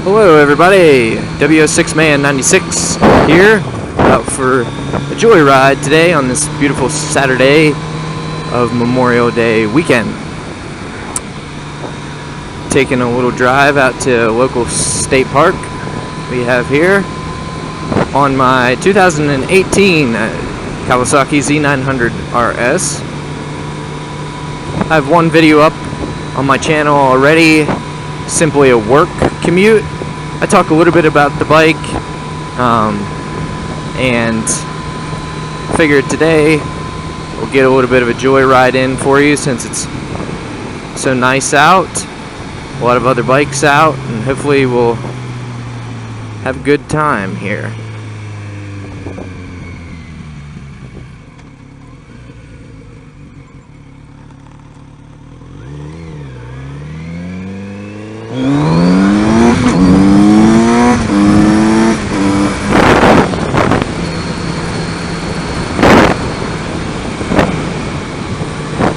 Hello everybody, W06Man96 here, out for a joyride today on this beautiful Saturday of Memorial Day weekend. Taking a little drive out to a local state park we have here on my 2018 Kawasaki Z900RS. I have one video up on my channel already, simply a work commute. I talk a little bit about the bike, and figured today we'll get a little bit of a joyride in for you since it's so nice out, a lot of other bikes out, and hopefully we'll have a good time here.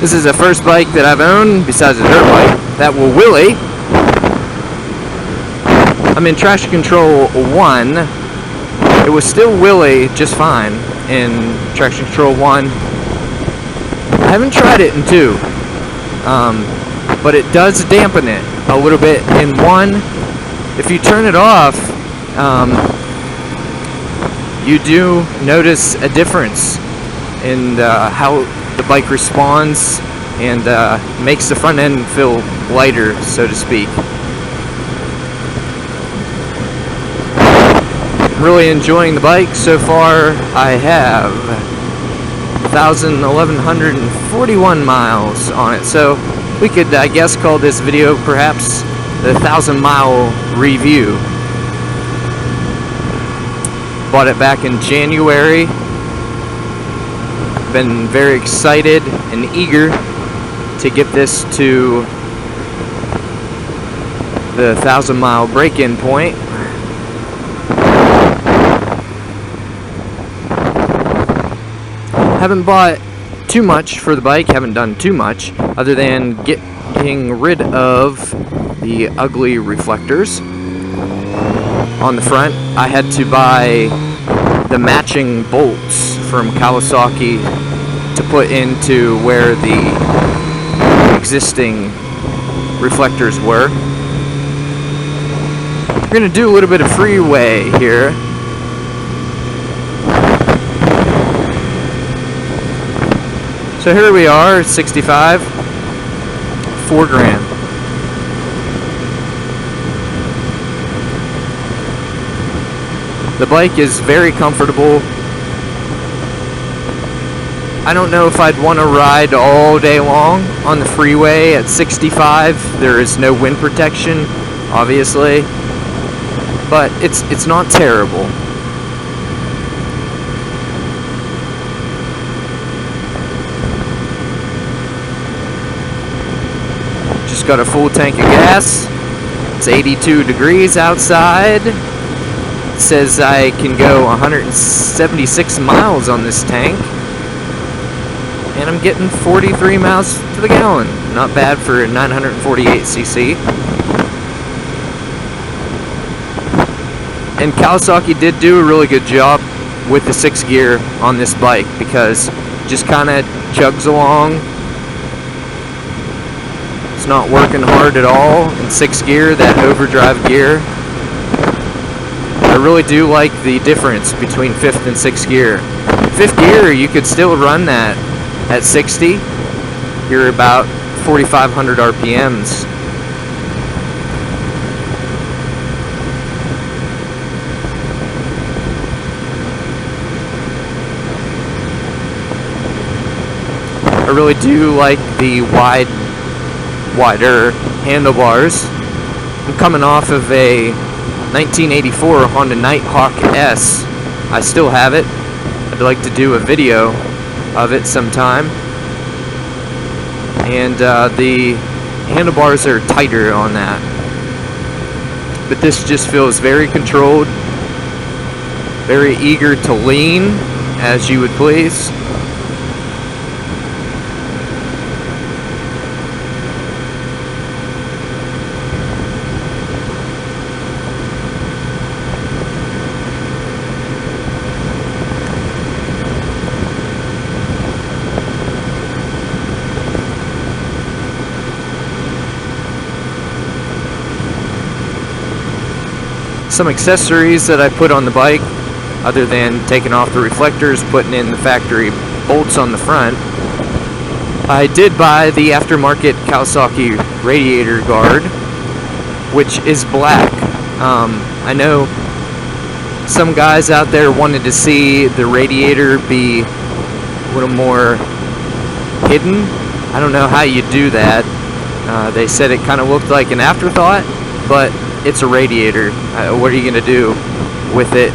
This is the first bike that I've owned, besides a dirt bike, that will wheelie. I'm in Traction Control 1. It was still wheelie just fine in Traction Control 1. I haven't tried it in 2, but it does dampen it a little bit in 1. If you turn it off, you do notice a difference in how the bike responds and makes the front end feel lighter, so to speak. I'm really enjoying the bike so far. I have 1,141 miles on it, so we could, I guess, call this video perhaps the 1,000-mile review. Bought it back in January. Been very excited and eager to get this to the 1,000-mile break-in point. Haven't bought too much for the bike, haven't done too much other than getting rid of the ugly reflectors on the front. I had to buy the matching bolts from Kawasaki to put into where the existing reflectors were. We're going to do a little bit of freeway here. So here we are at 65, $4,000. The bike is very comfortable. I don't know if I'd want to ride all day long on the freeway at 65. There is no wind protection, obviously, but it's not terrible. Just got a full tank of gas. It's 82 degrees outside. It says I can go 176 miles on this tank, and I'm getting 43 miles to the gallon. Not bad for 948cc. And Kawasaki did do a really good job with the 6th gear on this bike, because it just kind of chugs along. It's not working hard at all in 6th gear, that overdrive gear. I really do like the difference between 5th and 6th gear. 5th gear, you could still run that at 60. You're about 4,500 RPMs. I really do like the wider handlebars. I'm coming off of a 1984 Honda Nighthawk S. I still have it. I'd like to do a video of it sometime. And the handlebars are tighter on that. But this just feels very controlled, very eager to lean as you would please. some accessories that I put on the bike, other than taking off the reflectors, putting in the factory bolts on the front. I did buy the aftermarket Kawasaki radiator guard, which is black. I know some guys out there wanted to see the radiator be a little more hidden. I don't know how you do that. They said it kind of looked like an afterthought, but it's a radiator. What are you going to do with it?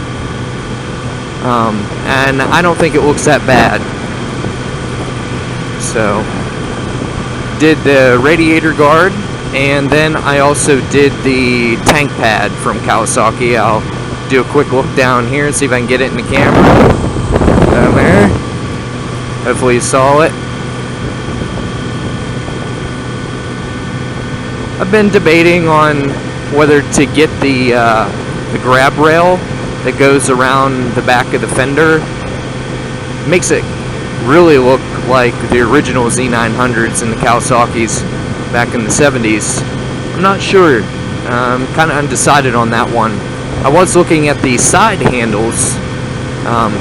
And I don't think it looks that bad. So, did the radiator guard, and then I also did the tank pad from Kawasaki. I'll do a quick look down here and see if I can get it in the camera. Down there. Hopefully you saw it. I've been debating on whether to get the grab rail that goes around the back of the fender. Makes it really look like the original Z900s and the Kawasaki's back in the 70s. I'm not sure. I'm kind of undecided on that one. I was looking at the side handles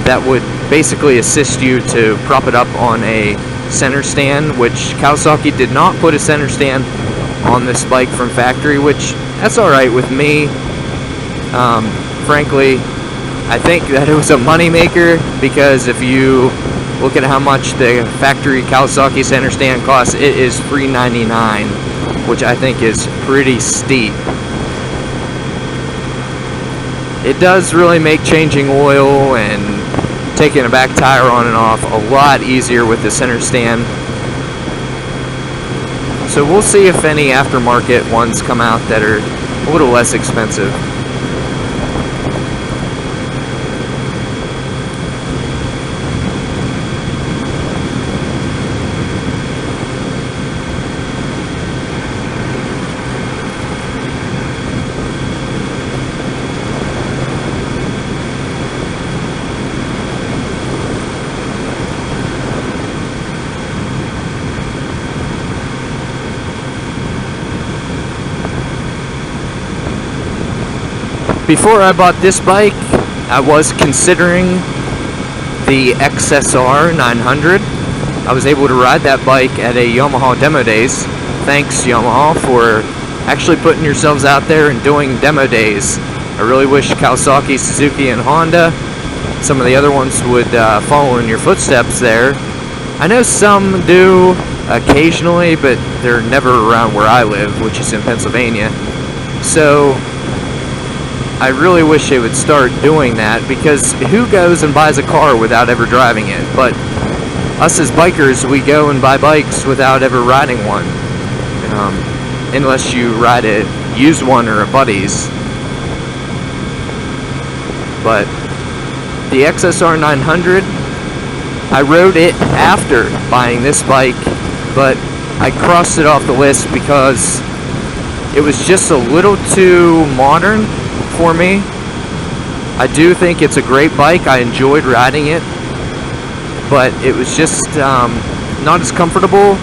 that would basically assist you to prop it up on a center stand, which Kawasaki did not put a center stand on this bike from factory, which that's alright with me. Frankly, I think that it was a moneymaker, because if you look at how much the factory Kawasaki center stand costs, it is $399, which I think is pretty steep. It does really make changing oil and taking a back tire on and off a lot easier with the center stand. So we'll see if any aftermarket ones come out that are a little less expensive. Before I bought this bike, I was considering the XSR 900. I was able to ride that bike at a Yamaha demo days. Thanks, Yamaha, for actually putting yourselves out there and doing demo days. I really wish Kawasaki, Suzuki, and Honda, some of the other ones, would follow in your footsteps there. I know some do occasionally, but they're never around where I live, which is in Pennsylvania. So I really wish they would start doing that, because who goes and buys a car without ever driving it? But us as bikers, we go and buy bikes without ever riding one, unless you ride a used one or a buddy's. But the XSR 900, I rode it after buying this bike, but I crossed it off the list because it was just a little too modern for me. I do think it's a great bike. I enjoyed riding it, but it was just not as comfortable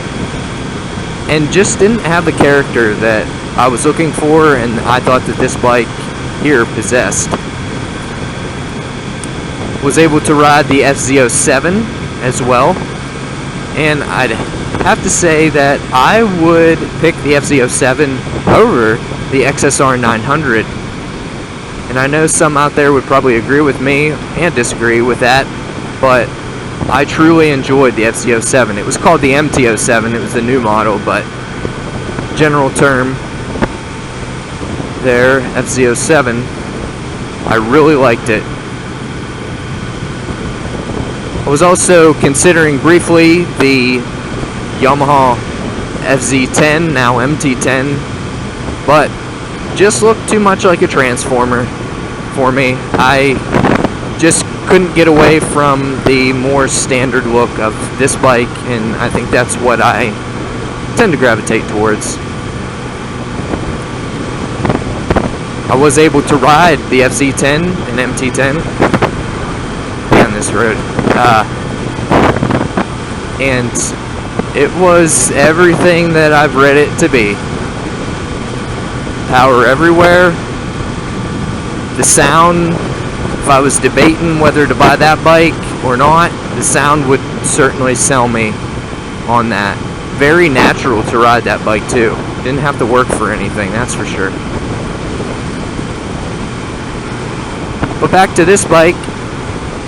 and just didn't have the character that I was looking for, and I thought that this bike here possessed. Was able to ride the FZ07 as well, and I'd have to say that I would pick the FZ07 over the XSR 900. And I know some out there would probably agree with me and disagree with that, but I truly enjoyed the FZ07. It was called the MT07, it was the new model, but general term there, FZ07, I really liked it. I was also considering briefly the Yamaha FZ10, now MT10, but just looked too much like a transformer for me. I just couldn't get away from the more standard look of this bike, and I think that's what I tend to gravitate towards. I was able to ride the FZ10 and MT10 down this road, and it was everything that I've read it to be. Power everywhere, The sound, if I was debating whether to buy that bike or not, the sound would certainly sell me on that. Very natural to ride that bike too. Didn't have to work for anything, that's for sure. But back to this bike,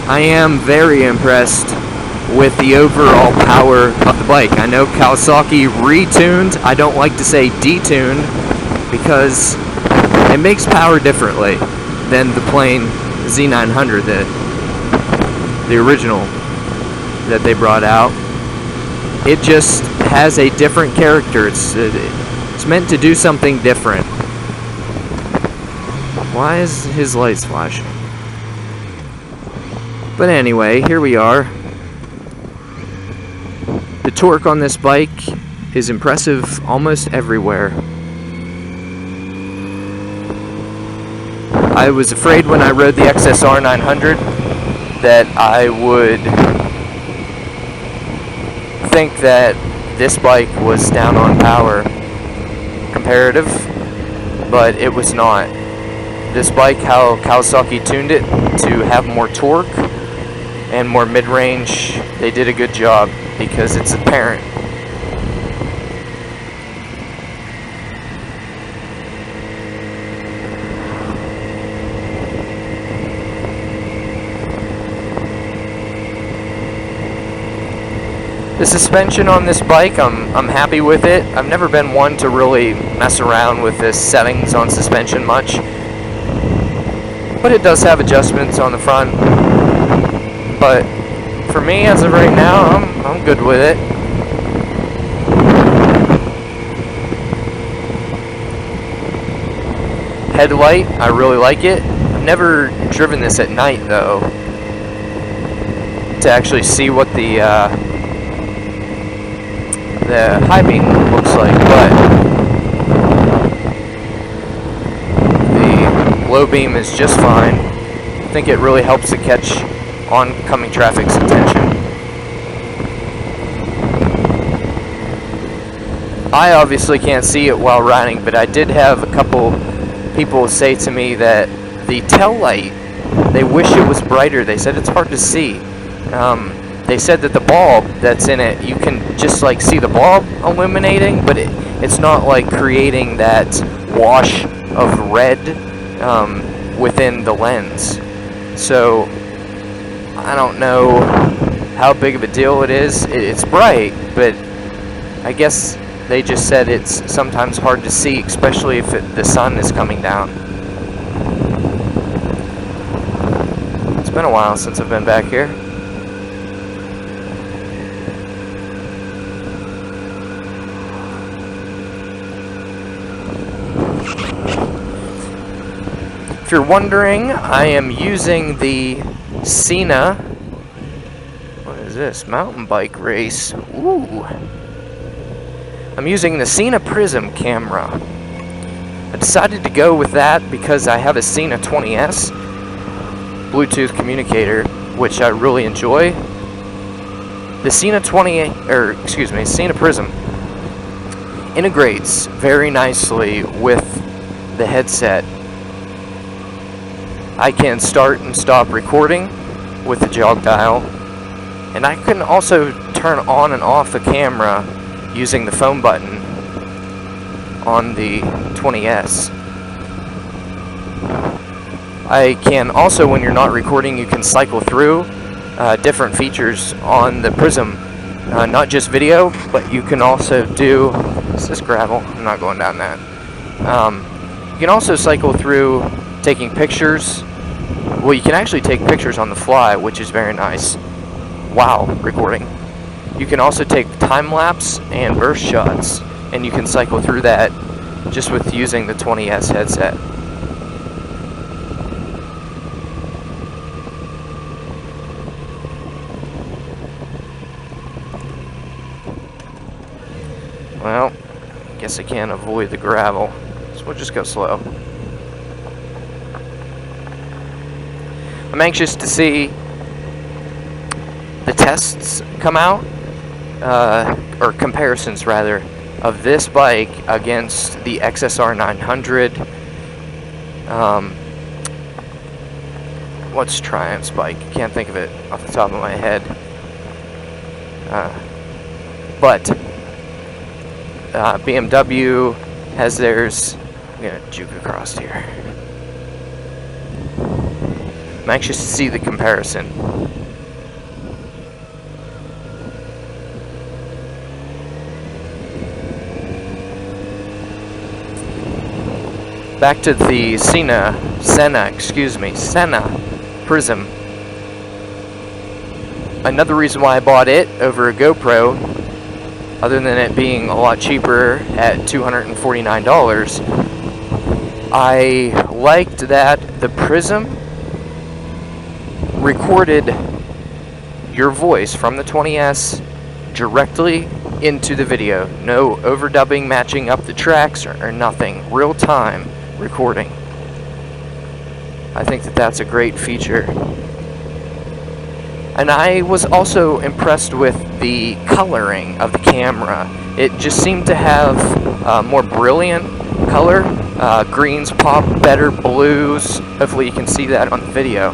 I am very impressed with the overall power of the bike. I know Kawasaki retuned, I don't like to say detuned, because it makes power differently than the plain Z900, the original that they brought out. It just has a different character. It's meant to do something different. Why is his lights flashing? But anyway, here we are. The torque on this bike is impressive almost everywhere. I was afraid when I rode the XSR 900 that I would think that this bike was down on power comparative, but it was not. This bike, how Kawasaki tuned it to have more torque and more mid-range, they did a good job because it's apparent. The suspension on this bike, I'm happy with it. I've never been one to really mess around with the settings on suspension much, but it does have adjustments on the front. But for me, as of right now, I'm good with it. Headlight, I really like it. I've never driven this at night though, to actually see what the high beam looks like, but the low beam is just fine. I think it really helps to catch oncoming traffic's attention. I obviously can't see it while riding, but I did have a couple people say to me that the tail light, they wish it was brighter. They said it's hard to see. They said that the bulb that's in it, you can just like see the bulb illuminating, but it's not like creating that wash of red within the lens. So I don't know how big of a deal it is. It's bright, but I guess they just said it's sometimes hard to see, especially if the sun is coming down. It's been a while since I've been back here. If you're wondering, I am using the Sena, what is this, mountain bike race, ooh. I'm using the Sena Prism camera. I decided to go with that because I have a Sena 20S Bluetooth communicator, which I really enjoy. The Sena Sena Prism integrates very nicely with the headset. I can start and stop recording with the jog dial, and I can also turn on and off the camera using the phone button on the 20S. I can also, when you're not recording, you can cycle through different features on the Prism, not just video, but you can also do, is this gravel? I'm not going down that. You can also cycle through taking pictures. Well, you can actually take pictures on the fly, which is very nice while recording. You can also take time-lapse and burst shots, and you can cycle through that just with using the 20S headset. Well, I guess I can't avoid the gravel, so we'll just go slow. I'm anxious to see the tests come out, or comparisons rather, of this bike against the XSR 900, what's Triumph's bike? Can't think of it off the top of my head. But BMW has theirs. I'm gonna juke across here. I'm anxious to see the comparison. Back to the Sena Prism. Another reason why I bought it over a GoPro, other than it being a lot cheaper at $249, I liked that the Prism recorded your voice from the 20S directly into the video. No overdubbing, matching up the tracks, or nothing. Real time recording. I think that that's a great feature. And I was also impressed with the coloring of the camera. It just seemed to have more brilliant color. Greens pop better, blues. Hopefully you can see that on the video.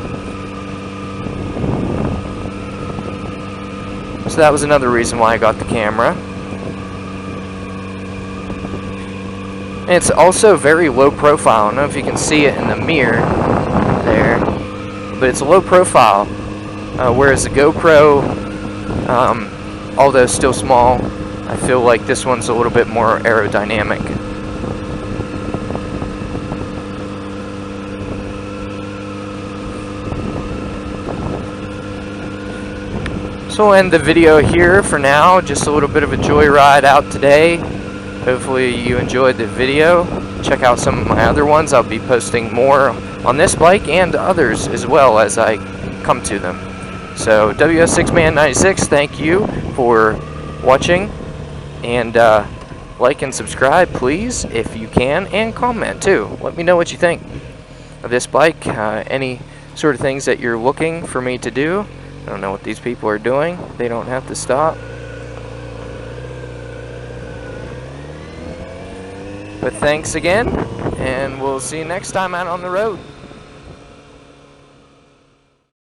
So that was another reason why I got the camera. And it's also very low profile. I don't know if you can see it in the mirror there, but it's low profile. Whereas the GoPro, although still small, I feel like this one's a little bit more aerodynamic. So we'll end the video here for now. Just a little bit of a joyride out today. Hopefully you enjoyed the video. Check out some of my other ones. I'll be posting more on this bike and others as well as I come to them. So WS6Man96, thank you for watching, and like and subscribe please if you can, and comment too. Let me know what you think of this bike, any sort of things that you're looking for me to do. I don't know what these people are doing. They don't have to stop. But thanks again, and we'll see you next time out on the road.